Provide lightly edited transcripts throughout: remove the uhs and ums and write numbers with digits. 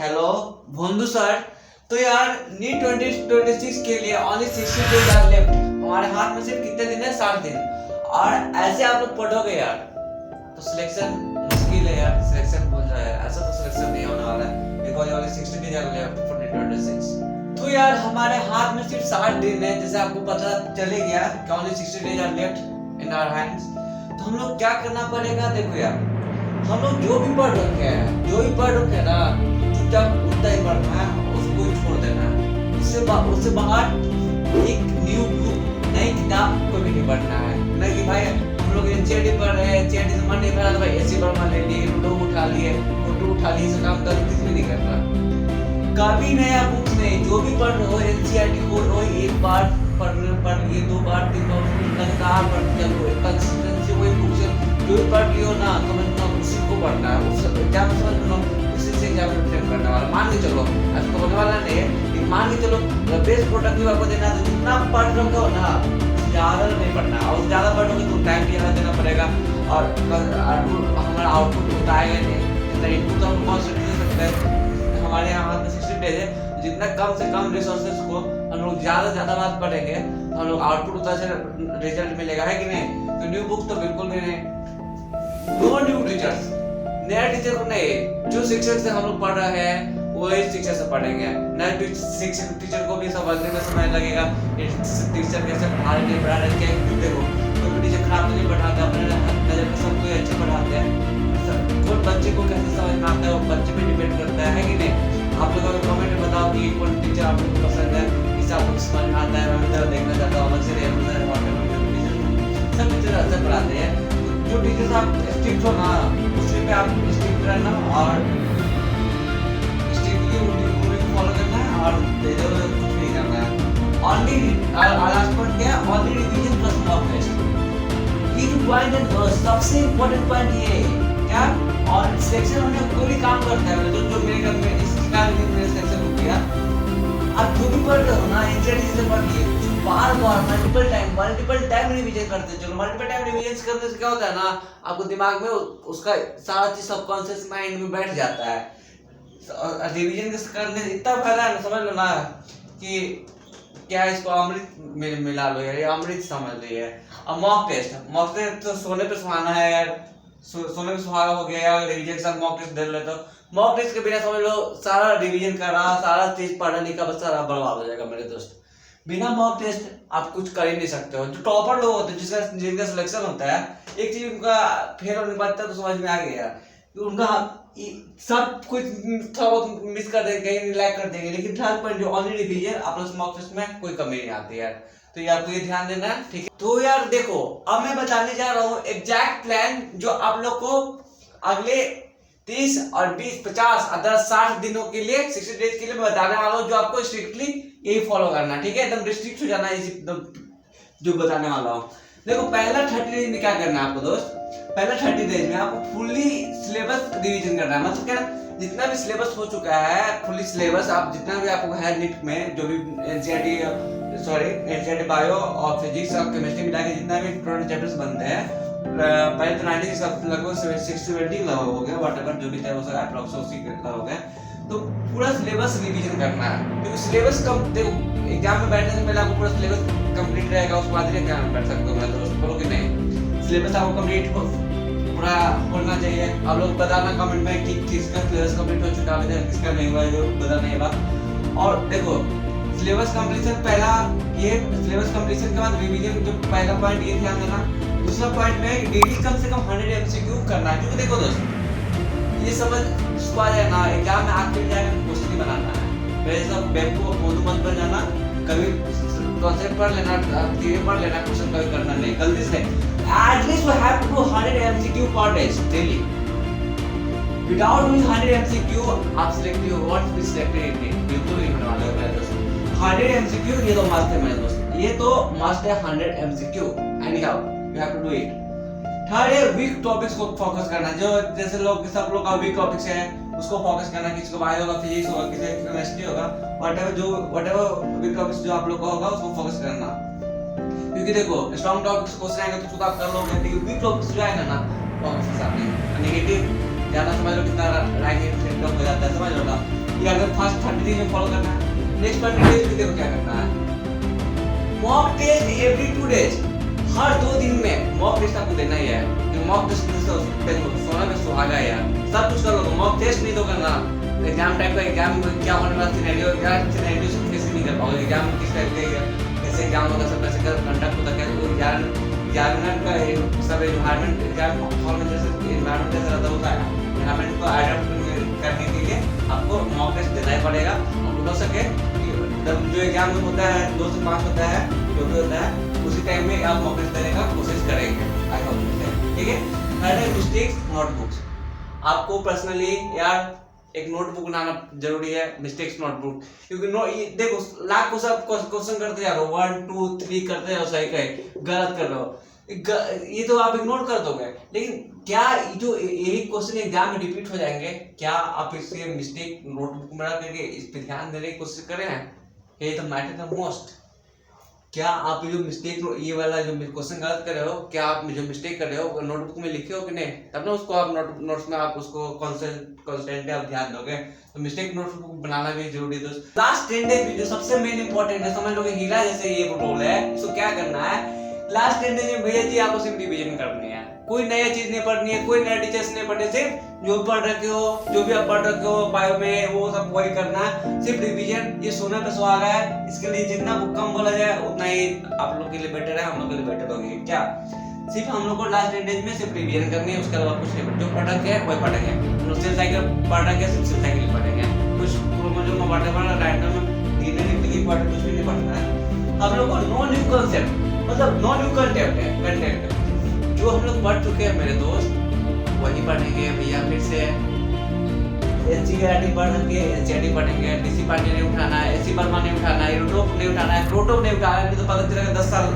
Hello भोंदू sir. तो यार नीट 2026 के लिए ओनली 60 डेज आर लेफ्ट। हमारे हाथ में सिर्फ कितने दिन है? 60 दिन। और ऐसे आप लोग पढ़ोगे यार तो सिलेक्शन मुश्किल है यार। सिलेक्शन बोल रहा है, ऐसा तो सिलेक्शन नहीं होने वाला है because only 60 days are left for NEET 2026। तो यार हमारे हाथ में सिर्फ 60 दिन है, जैसे आपको पता चले गया कि only 60 days are left in our hands. तो हम लोग क्या करना पड़ेगा? देखो यार, हम लोग जो भी पढ़ रखे हैं ना, चुपचाप उतना ही पढ़ना है, उसको ही छोड़ देना है। उससे बाहर एक न्यू बुक, नई किताब को भी नहीं पढ़ना है। नहीं कि भाई हम लोग एनसीईआरटी पढ़ रहे हैं, एनसीईआरटी से मन नहीं भरा तो भाई एसी वर्मा ले लिए, लूडो उठा लिए, फोटो उठा लिए, सब काम कर कुछ भी नहीं करना। कभी नया बुक नहीं, जो भी पढ़ रहे हो एनसीईआरटी को रोज एक बार पढ़ लिए, 2 बार 3 बार लगातार पढ़ते चलो, कंसिस्टेंसी वही बुक से जो भी पढ़ लियो ना, समझ लो उसी को पढ़ना है। उस एग्जाम समझ लो उसी से एग्जाम अटेम्प्ट करने वाला। मान के चलो ऐसा तो होने वाला नहीं है, लेकिन मान के चलो बेस्ट प्रोडक्टिव आपको देना है तो जितना पढ़ रहे हो ना ज्यादा नहीं पढ़ना, और ज्यादा पढ़ोगे तो टाइम भी ज्यादा देना पड़ेगा और हमारा आउटपुट होता है नहीं। जितना इनपुट हम कॉन्सेंट्रेट दे सकते हैं, हमारे यहाँ हाथ में 60 डेज है, जितना कम से कम रिसोर्सेज को हम लोग ज्यादा बात पढ़ेंगे तो हम लोग आउटपुट उतना से रिजल्ट मिलेगा, है कि नहीं? तो न्यू बुक तो बिल्कुल भी नहीं। नो न्यू टीचर्स, नया टीचर को नहीं। जो शिक्षक से हम लोग पढ़ रहे हैं वही शिक्षक से पढ़ेंगे। नए शिक्षक टीचर को भी समझने में समय लगेगा। टीचर कैसे पढ़ा रहे क्या देखो, कोई टीचर खराब तो नहीं पढ़ाते, अपने नजर में सब कोई अच्छे पढ़ाते हैं। कोई बच्चे को कैसे समझ में आता है वो बच्चे पे डिपेंड करता है कि नहीं? आप लोग अगर कमेंट में बताओ कि कौन टीचर आप लोग को पसंद है, किस आपको समझ में आता है, मैं इधर देखना चाहता हूँ। अलग से सब टीचर अच्छा पढ़ाते हैं। जो टीचर आप स्ट्रिक्ट हो ना उसी पे आप स्ट्रिक्ट रहना और स्ट्रिक्टली रूल फॉलो करना है और इधर कुछ नहीं करना है। ओनली लास्ट पॉइंट क्या है? Only revision plus mock test. ये पॉइंट है सबसे इंपॉर्टेंट पॉइंट ये है क्या? और सिलेक्शन होने कोई भी काम करता है जो मेरे सिलेक्शन हो गया। आप जो भी पढ़ रहे हो ना एनसीईआरटी से पढ़ लिए, बार मल्टीपल टाइम रिवीजन करते चलो। मल्टीपल टाइम रिवीजन करने से क्या होता है ना, आपको दिमाग में उसका सारा चीज सबकॉन्शियस माइंड में बैठ जाता है। रिवीजन करने से इतना फायदा है, समझ लो ना कि क्या इसको अमृत मिला लो यार, ये अमृत समझ लीजिए। और मॉक टेस्ट तो सोने पे सुहाना है यार, सोने पे सुहागा हो गया यार। रिवीजन के साथ मॉक टेस्ट दे लेते हो, मॉक टेस्ट के बिना समझ लो सारा रिवीजन कर रहा, सारा चीज पढ़ा लिखा बस सारा बर्बाद हो जाएगा मेरे दोस्त। बिना मॉक टेस्ट आप कुछ कर ही नहीं सकते हो। जो टॉपर लोग होते हैं जिनका सिलेक्शन होता है, एक चीज उनका फेल होने के बाद तो समझ में आ गया कि उनका सब कुछ थोड़ा बहुत मिस कर देंगे, कहीं लैग कर देंगे, लेकिन थर्ड पॉइंट जो ऑनली रिवीजन आप लोग मॉक टेस्ट में कोई कमी नहीं आती है। तो ये आपको ये ध्यान देना है, ठीक है? तो यार देखो, अब मैं बताने जा रहा हूँ एग्जैक्ट प्लान जो आप लोग को अगले 30 और 20 50 अदर 60 दिनों के लिए 60 डेज के लिए मैं बताने वाला हूँ, जो आपको स्ट्रिक्टली यही फॉलो करना है, ठीक है? एकदम रिस्ट्रिक्ट हो जाना है एकदम जो बताने वाला हूँ। देखो पहला 30 डेज में क्या करना है आपको दोस्त? पहला 30 डेज में आपको फुल्ली सिलेबस रिवीजन करना है। मतलब क्या, जितना भी सिलेबस हो चुका है फुल्ली सिलेबस, आप जितना भी आपको है नीट में जो भी एनसीईआरटी बायो और फिजिक्स और केमिस्ट्री मिला के जितना भी टोटल चैप्टर्स बनते हैं, पहले तो 96 लगभग 60-70 हो गया, व्हाटएवर जो भी था वो सब अप्रॉक्स उसी का हो गया। तो पूरा सिलेबस रिवीजन करना है, क्योंकि सिलेबस कम देखो एग्जाम में बैठने से पहले आपको पूरा सिलेबस कंप्लीट रहेगा, उसके बाद ही एग्जाम में बैठ सकते हो मेरे दोस्त। बोलो कि नहीं? सिलेबस आपको कंप्लीट पूरा होना चाहिए। आप लोग बताना कमेंट में कि किसका सिलेबस कंप्लीट हो चुका है, किसका नहीं हुआ है, जो बताना ये बात। और देखो सिलेबस कंप्लीशन पहला, ये सिलेबस कंप्लीशन के बाद रिवीजन, जो पहला पॉइंट ये ध्यान देना। दूसरा पॉइंट में डेली कम से कम 100 एमसीक्यू करना है, क्योंकि देखो दोस्त ये समझ उसको आ जाए ना, एग्जाम में आके जाएगा क्वेश्चन बनाना है। पहले सब बेवकूफ मोदू मत बन जाना, कभी कॉन्सेप्ट पढ़ लेना, थ्योरी पढ़ लेना, क्वेश्चन कभी करना नहीं गलती से। At least you have to do 100 MCQ per day daily. Without doing 100 MCQ आप selective what be selected in बिल्कुल नहीं होने वाला है मेरे दोस्त। 100 एमसीक्यू ये तो मस्ट है मेरे दोस्त, ये तो मस्ट है 100 MCQ anyhow you have to do it. Third है वीक टॉपिक्स को फोकस करना, जो जैसे लोग सब लोग का वीक टॉपिक्स है उसको फोकस करना, किसी को बायो होगा, फिजिक्स होगा, किसी को केमिस्ट्री होगा, व्हाटएवर वीक टॉपिक्स जो आप लोग का होगा उसको फोकस करना। क्योंकि देखो स्ट्रांग टॉपिक्स क्वेश्चन आएंगे तो आप कर लोगे, लेकिन वीक टॉपिक्स जो आएगा ना वो आपके साथ नहीं। नेगेटिव ज्यादा समझ लो कितना रैंक हो जाता है, समझ लो ना। या अगर फर्स्ट 30 दिन में फॉलो करना है, नेक्स्ट 20 डेज में देखो क्या करना है। मॉक टेस्ट एवरी 2 डेज, हर 2 दिन में मॉक टेस्ट आपको देना ही है। जो मॉक टेस्ट सोना में सुहागा है यार, सब कुछ करो, मॉक टेस्ट नहीं तो करना। एग्जाम टाइप का एग्जाम में क्या होने वाला सिनेरियो से कैसे नहीं कर पाओगे, एग्जाम किस टाइप का कैसे एग्जाम होगा, सब कैसे कंडक्ट होता है, वो एनवायरनमेंट का सब एनवायरनमेंट एग्जाम हॉल में जैसे एनवायरनमेंट जैसा रहता होता है, एनवायरनमेंट को अडॉप्ट करने के लिए आपको मॉक टेस्ट देना ही पड़ेगा। और हो सके जो एग्जाम में होता है 2 से 5 होता है, जो भी होता है उसी टाइम में आप मॉक टेस्ट देने का कोशिश करेंगे। आई होप, ठीक है। थर्ड है मिस्टेक्स नोटबुक्स। आपको पर्सनली यार एक नोटबुक बनाना जरूरी है, मिस्टेक्स नोटबुक, क्योंकि देखो लाख को सब क्वेश्चन करते जा रहे हो, 1 2 3 करते जाओ, सही कहे गलत कर रहे हो, ये तो आप इग्नोर कर दोगे, लेकिन क्या जो यही क्वेश्चन एग्जाम में रिपीट हो जाएंगे, क्या आप इसके मिस्टेक नोटबुक बना करके इस पर ध्यान देने की कोशिश करें हैं? ये तो मैटर द मोस्ट। क्या आप जो मिस्टेक ये वाला जो क्वेश्चन गलत कर रहे हो, क्या आप जो मिस्टेक कर रहे हो नोटबुक में लिखे हो कि नहीं, तब ना उसको आप नोट्स में आप उसको कॉन्स्टेंटली आप ध्यान दोगे। तो मिस्टेक नोटबुक बनाना भी जरूरी है दोस्त। लास्ट 10 डेज जो सबसे मेन इंपॉर्टेंट है, समझ लो कि हीरा जैसे ये रोल है, इसको क्या करना है, लास्ट 10 डेज में भैया जी आपको सिर्फ रिवीजन करनी है, कोई नया चीज नहीं पढ़नी है, कोई नया टीचर्स नहीं पढ़ने, सिर्फ जो पढ़ रखे हो, जो भी आप पढ़ रखे हो बायो में, वो सब वही करना है, सिर्फ रिवीजन। ये सोने पे सुहागा है, इसके लिए जितना कम बोला जाए उतना ही आप लोग के लिए बेटर है, हम लोग के लिए बेटर होगी। क्या सिर्फ हम लोग को लास्ट 10 डेज में सिर्फ रिवीजन करनी है, उसके अलावा कुछ नहीं। जो पढ़ रखे हैं वही पढ़ेंगे, सेल साइकिल पढ़ रखे हैं, सेल साइकिल पढ़ेंगे, कुछ क्रोमोसोम व्हाटएवर रैंडम डीएनए पढ़ कुछ भी नहीं पढ़ना है। हम लोग को नो न्यू कांसेप्ट, मतलब नो न्यू कंटेंट जो हम लोग पढ़ चुके हैं मेरे दोस्त, वही पढ़ेंगे भैया। फिर से एनसीईआरटी पढ़ के एनसीईआरटी पढ़ेंगे, डीसी पांडे नहीं उठाना है, एसी वर्मा नहीं उठाना है, यूरोप नहीं उठाना है, क्रोटो नहीं उठाना है, नहीं तो पता चलेगा 10 साल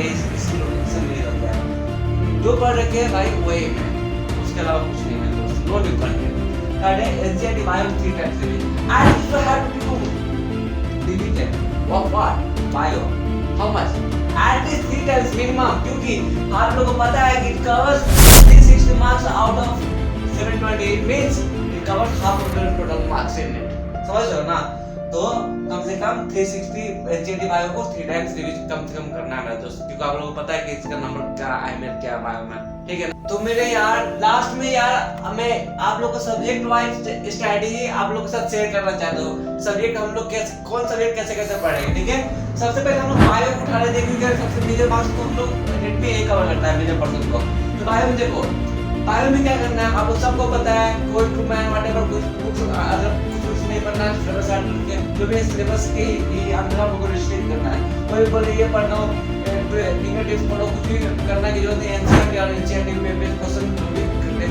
इससे मिल जाता है। जो पढ़ रखे हैं भाई वही है, उसके अलावा कुछ नहीं है दोस्त, नो न्यू कंटेंट। थर्ड है NCERT bio 3 times revision, and you have to do revision of what bio, how much, at least 3 times minimum, क्योंकि आप लोगों को पता है कि it covers 360 marks out of 720, it means it covers half of the total marks in it, समझ रहे हो ना? तो कम से कम 360 एनसीईआरटी बायो को 3 टाइम्स रिवीजन कम से कम करना है मेरे दोस्त, क्योंकि आप लोगों को पता है कि इसका नंबर क्या अहमियत क्या बायो में, ठीक है। तो मेरे यार लास्ट में यार मैं आप लोग को सब्जेक्ट वाइज स्ट्रेटजी आप लोग के साथ शेयर करना चाहता हूँ। सब्जेक्ट हम लोग कैसे, कौन सब्जेक्ट कैसे कैसे पढ़ेंगे, ठीक है। सबसे पहले हम लोग बायो को उठा लेते हैं, क्योंकि सबसे मेजर मार्क्स को हम लोग नेट में यही कवर करता है, मेजर पर्सन को। तो बायो में देखो, बायो में क्या करना है आप लोग सबको पता है, कोई टू मैन व्हाटएवर कुछ अगर कुछ नहीं पढ़ना है, सिलेबस के जो भी सिलेबस के ये अंदर हम लोग को रिस्ट्रिक्ट करना है। कोई बोले ये पढ़ना हो, फिंगरटिप्स पढ़ो, कुछ भी करना की जरूरत है, एनसीईआरटी और एनसीईआरटी में बेस्ड क्वेश्चन जो भी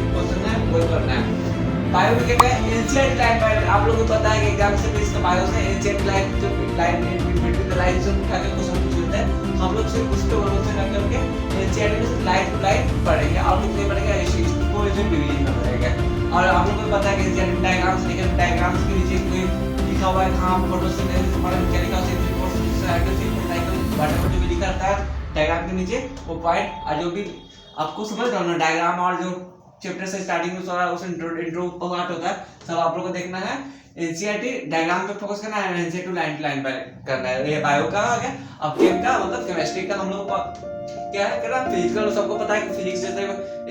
क्वेश्चन है वो करना है। बायो में क्या है, एनसीईआरटी लाइन बाय, आप लोगों को पता है कि एग्जाम से भी इसका बायो से एनसीईआरटी लाइन जो लाइन बिटवीन द लाइन से उठा के क्वेश्चन पूछते हैं, हम लोग सिर्फ उस पे भरोसा कर करके एनसीईआरटी में लाइन टू लाइन पढ़ेंगे, और कुछ नहीं पढ़ेंगे, इसको इसे डिवीजन में पढ़ेंगे। और आप लोगों को पता है कि एनसीईआरटी डायग्राम्स, लेकिन डायग्राम्स के नीचे कोई लिखा हुआ है कहां फोटो से हमारा मैकेनिकल से कोर्स साइकिल से साइकिल व्हाटएवर जो भी लिखा रहता है डायग्राम के नीचे वो पॉइंट, और जो भी आपको समझ रहा हूं ना डायग्राम, और जो चैप्टर से स्टार्टिंग में सारा उस इंट्रो पार्ट होता है, सब आप लोगों को देखना है। एनसीईआरटी डायग्राम पे फोकस करना है, एनसीईआरटी लाइन टू लाइन पे करना है। ये बायो का आ गया। अब केम का मतलब केमिस्ट्री का हम लोग क्या है करना, फिजिकल सबको पता है कि फिजिक्स जैसे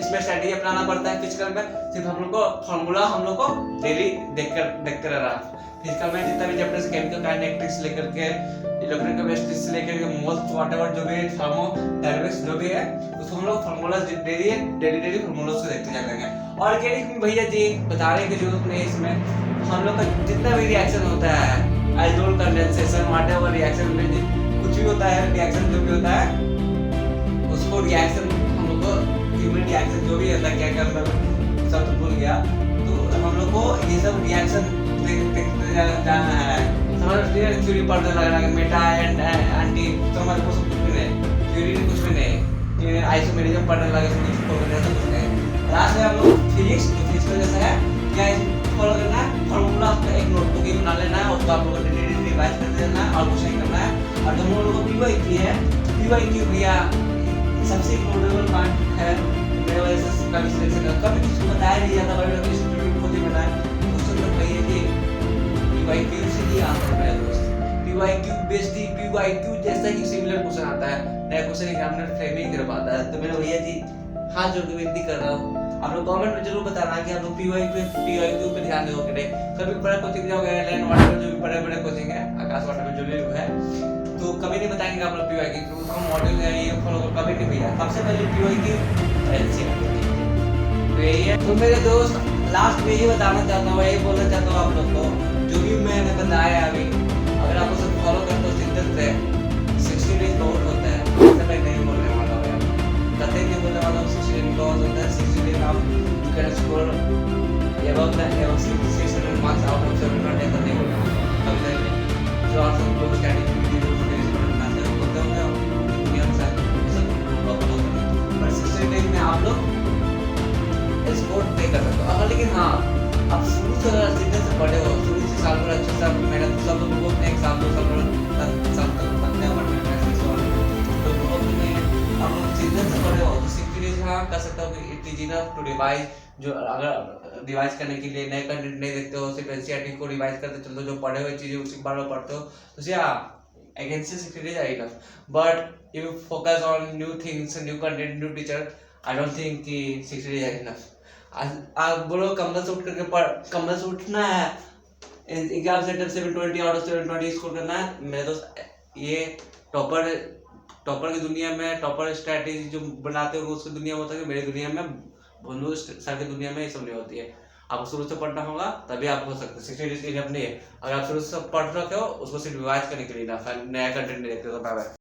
इसमें स्ट्रेटजी अपनाना पड़ता है। फिजिकल में सिर्फ हम लोग को फार्मूला हम लोग को डेली देखते रहना। फिजिकल में जितना भी चैप्टर से केमिकल काइनेटिक्स लेकर के इलेक्ट्रोकेमिस्ट्री से लेकर के मोल्स व्हाटएवर जो भी थर्मोडायनामिक्स जो भी है उसको हम लोग फार्मूला डेली फार्मूला से देखते जाएंगे। ऑर्गेनिक भैया जी बताने की जरूरत नहीं, इसमें हम लोग का जितना भी रिएक्शन होता है, आइसोल कंडेंसेशन व्हाटएवर रिएक्शन में कुछ भी होता है, रिएक्शन जो भी होता है उसको रिएक्शन हम लोग को ह्यूमन रिएक्शन जो भी होता है क्या क्या सब भूल गया, तो हम लोग को ये सब रिएक्शन देखते जाना है। समझ थ्योरी पढ़ने लगना है, मेटा एंड एंटी समझ को सब कुछ भी नहीं, थ्योरी कुछ भी नहीं, आइसोमेरिज्म पढ़ने लगे सब कुछ नहीं। लास्ट में हम लोग फिजिक्स जैसा है क्या फॉलो करना है, फार्मूला का एक नोटबुक ही बना लेना है, उसको आप लोगों को डेली रिवाइज करते रहना है और कुछ नहीं करना है। और हम लोगों को पीवाईक्यू है, पीवाईक्यू भैया सबसे इम्पोर्टेंट पार्ट है मेरे वजह से कभी सिलेक्शन कभी किसी को बताया नहीं जाता, बड़े बड़े स्टूडेंट को नहीं बताया। क्वेश्चन तो भैया कि PYQ से ही आता है मेरे दोस्त। PYQ बेस्ड PYQ जैसा ही सिमिलर क्वेश्चन आता है, नया क्वेश्चन एग्जामिनर फ्रेम ही कर पाता है। तो मेरे भैया जी हाथ जोड़ के विनती कर रहा हूँ, आप लोग कमेंट में जरूर बताना कि आप लोग PYQ पे ध्यान दोगे कि नहीं। कभी बड़ा कोचिंग जाओगे, एयरलाइन वाटर जो भी बड़े बड़े कोचिंग है, आकाश वाटर में जो भी है, तो कभी नहीं बताएंगे आप लोग PYQ का मॉड्यूल है ये फॉलो करो, कभी नहीं भैया। सबसे पहले PYQ एनसीईआरटी तो यही है। तो मेरे दोस्त लास्ट में यही बताना चाहता हूँ, यही बोलना चाहता हूँ आप लोग को, जो भी मैंने बताया अभी, अगर आप उसे फॉलो करते हो शिद्दत से, 60 डेज बहुत होता है। ऐसा मैं नहीं बोलने वाला हूँ यार, कतई नहीं बोलने वाला हूँ। 60 डेज बहुत होता है। 60 डेज आप you can score above 600 marks out of 700, ऐसा नहीं बोलने वाला हूँ। कभी जो आप सब लोग स्टडी होते होंगे दुनिया में शायद पर 60 डेज में आप लोग स्कोर नहीं कर सकते हो। लेकिन हाँ, आप शुरू से सीधे से पढ़े हो, शुरू से साल भर अच्छे से मेहनत, सब लोग को एक साल 2 साल 10 साल तक पढ़ते हैं, तो ग्रुप में आप लोग सीधे से पढ़े हो तो 60 डेज हाँ कर सकते हो कि it is enough to revise. जो अगर रिवाइज करने के लिए नए कंटेंट नहीं देखते हो, सिर्फ एनसीईआरटी को रिवाइज करते चलते हो, जो पढ़े हुए चीजें उसी बार बार पढ़ते हो, तो I can say 60 days are enough. But if you focus on new things, new content, new teacher, I don't think कि 60 days are enough. आप बोलो कमरा से उठ करके कमरा से उठना है, exam centre 720 out of 720 score करना है। मेरे दोस्त ये टॉपर की दुनिया में, टॉपर स्ट्रैटेजी जो बनाते हो उसकी दुनिया में होता है, मेरी दुनिया में, भोलू सर की दुनिया में ये सब नहीं होती है। आपको शुरू से पढ़ना होगा तभी आप हो सकते हैं। 60 डेज इनफ नहीं है। अगर आप शुरू से पढ़ रखे हो, उसको सिर्फ रिवाइज करने के लिए ना, नया कंटेंट नहीं देखते तो बाय बाय।